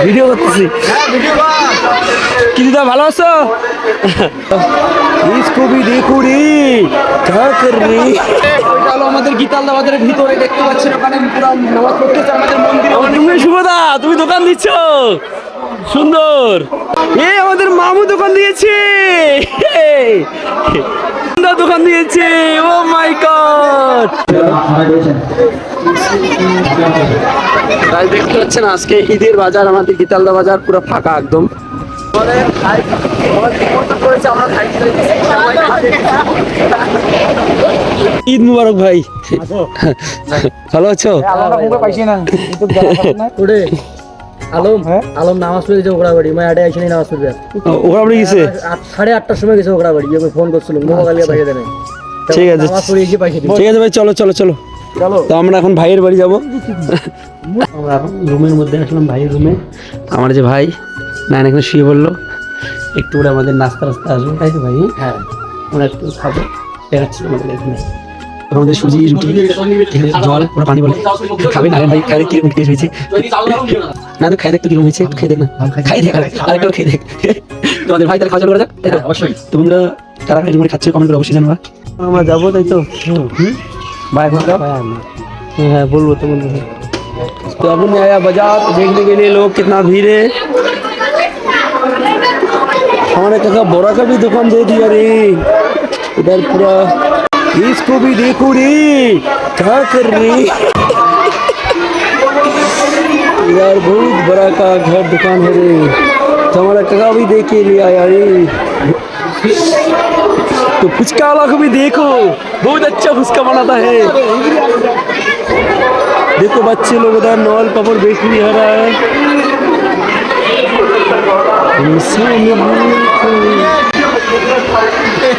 Video করতেছি। কি দিদা ভালো আছো? इसको भी देखो रे क्या कर रही। ওইটা হলো আমাদের গীতালদা বাজারের ভিতরে দেখতে পাচ্ছেন, ওখানে পুরো নামাজ পড়তেছে আমাদের মন্দিরে। তুমি শুভদা, তুমি দোকান দিচ্ছ সুন্দর। এই আমাদের মামু দোকান দিয়েছে, দোকান দিয়েছে। ও মাই গড, দেখতে পাচ্ছেন আজকে ঈদের বাজার, আমাদের গীতালদা বাজার পুরো ফাঁকা একদম। ঈদ মুবারক ভাই, ভালো আছো? আলম আলম নামাজ পড়ে গেছে ওগড়া বাড়ি, আটে আইসি নামাজ পড়বে। ওরা বাড়ি গেছে 8:30টার সময় গেছে ওগড়া বাড়ি, ফোন করছিল মোবাইলে পাঠিয়ে দেন। ঠিক আছে ঠিক আছে ভাই, চলো চলো চলো চলো। তো আমরা এখন ভাইয়ের বাড়ি যাবো। আমরা এখন রুমের মধ্যে আসলাম, ভাইয়ের রুমে। আমার যে ভাই নাইন এখানে শুয়ে বললো একটু করে আমাদের নাস্তা রাস্তা আসবে, তাই তো ভাই? হ্যাঁ, আমরা একটু খাবো দেখাচ্ছিল আমাদের এখানে। আমাদের সুজি রুটি জল ওরা পানি বলে খাবে না ভাই, খাই কিরকম টেস্ট হয়েছে না? তো খাই দেখ তো কিরকম হয়েছে, একটু খেয়ে দেখ না, খাই দেখ আরেকটাও খেয়ে দেখ। তোমাদের ভাই তাহলে খাওয়া চালু করা যাক। অবশ্যই তো বন্ধুরা কারা খাই খাচ্ছে কমেন্ট করে অবশ্যই জানবা। আমরা যাবো তাই তো भाई हाँ बोलो तो बोलो। तो अब आया बाजार देखने के लिए, लोग कितना भीड़ है। हमारे काका बोरा का भी दुकान दे दिया रे इधर पूरा। इसको भी देखो रे क्या कर रही। यार बहुत बड़ा का घर दुकान है रे, तो हमारा काका भी देख के लिए आया रे। तो फुचका वाला को भी देखो, बहुत अच्छा फुचका बनाता है। देखो बच्चे लोग उधर नॉल पापड़ बेकरी आ रहा है।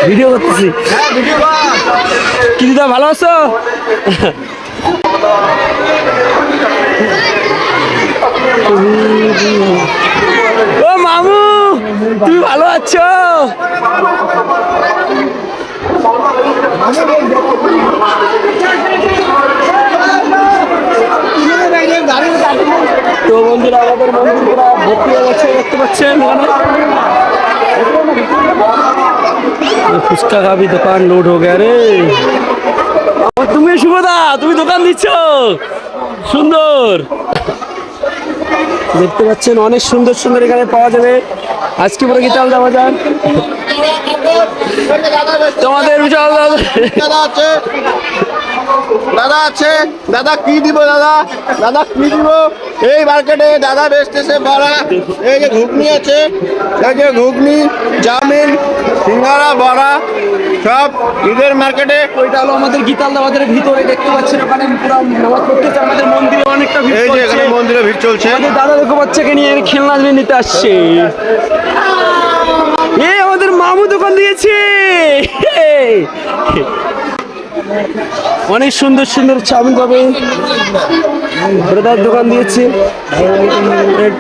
ভিডিও করতেছি। কি দিদা ভালো আছো? ও মামু তুমি ভালো আছো? তো বন্ধুরা আমাদের মন্দির পুরো ভর্তি হয়ে গেছে, দেখতে পাচ্ছেন। ফুচকা का भी दुकान लोड हो गया रे। তুমি শুভদা, তুমি দোকান দিচ্ছ সুন্দর, দেখতে পাচ্ছেন অনেক সুন্দর সুন্দর এখানে পাওয়া যাবে আজকে পুরো গীতালদা বাজার। তোমাদের বিশাল দাদা আছে, দাদা আছে। দাদা কি দিব দাদা, দাদা কি দিব? এই মার্কেটে দাদা বেচতেছে বড়া, এই যে ঘুগনি আছে, এই যে ঘুগনি চাউমিন সিঙ্গারা বড়া সব ঈদের মার্কেটে। ওইটা হলো আমাদের গীতালদা বাজারের ভিতরে দেখতে পাচ্ছেন, ওখানে পুরো নামাজ পড়তেছে আমাদের মন্দিরে অনেকটা ভিড়। এই যে এখানে মন্দিরে ভিড় চলছে। আমাদের দাদা দেখো বাচ্চাকে নিয়ে খেলনা নিতে আসছে। এই আমাদের মামু দোকান দিয়েছে, অনেক সুন্দর সুন্দর চাউমিন পাবে। ব্রাদার দোকান দিয়েছে,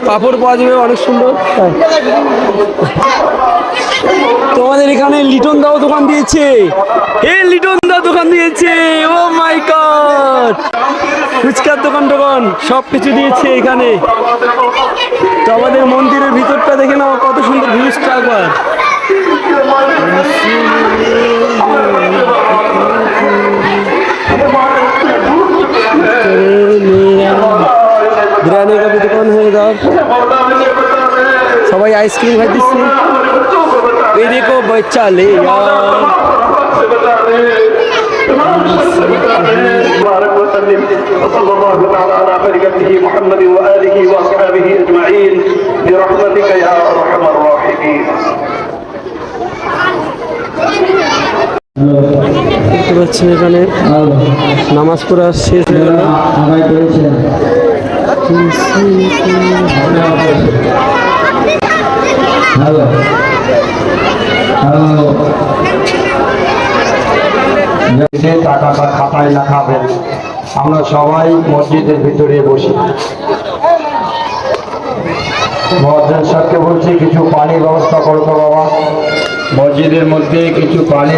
পাপড় পাওয়া যাবে অনেক সুন্দর। তোমাদের এখানে লিটন দাও দোকান দিয়েছে, এই লিটন দা দোকান দিয়েছে। ও মাই গড, ফুচকার দোকান টোকান সব কিছু দিয়েছে এখানে। তো আমাদের মন্দিরের ভিতরটা দেখে নাও কত সুন্দর ভিউজটা একবার। बिरयानी का भी दुकान है इधर, सबाई आइसक्रीम खाइতেছে। এই দেখো বাচ্চা ले यार। بارك وسلم وصلى الله تعالى على خليقته محمد واله واصحابه اجمعين برحمتك يا ارحم الراحمين। দেখতে পাচ্ছেন এখানে নামাজ পড়া শেষ হয়ে গেল। টাকাটা খাতায় লেখাবেন, আমরা সবাই মসজিদের ভিতরে বসি। মুয়াজ্জিন সাহেবকে বলছি কিছু পানির ব্যবস্থা করো তো বাবা, মসজিদের মধ্যে কিছু পানি।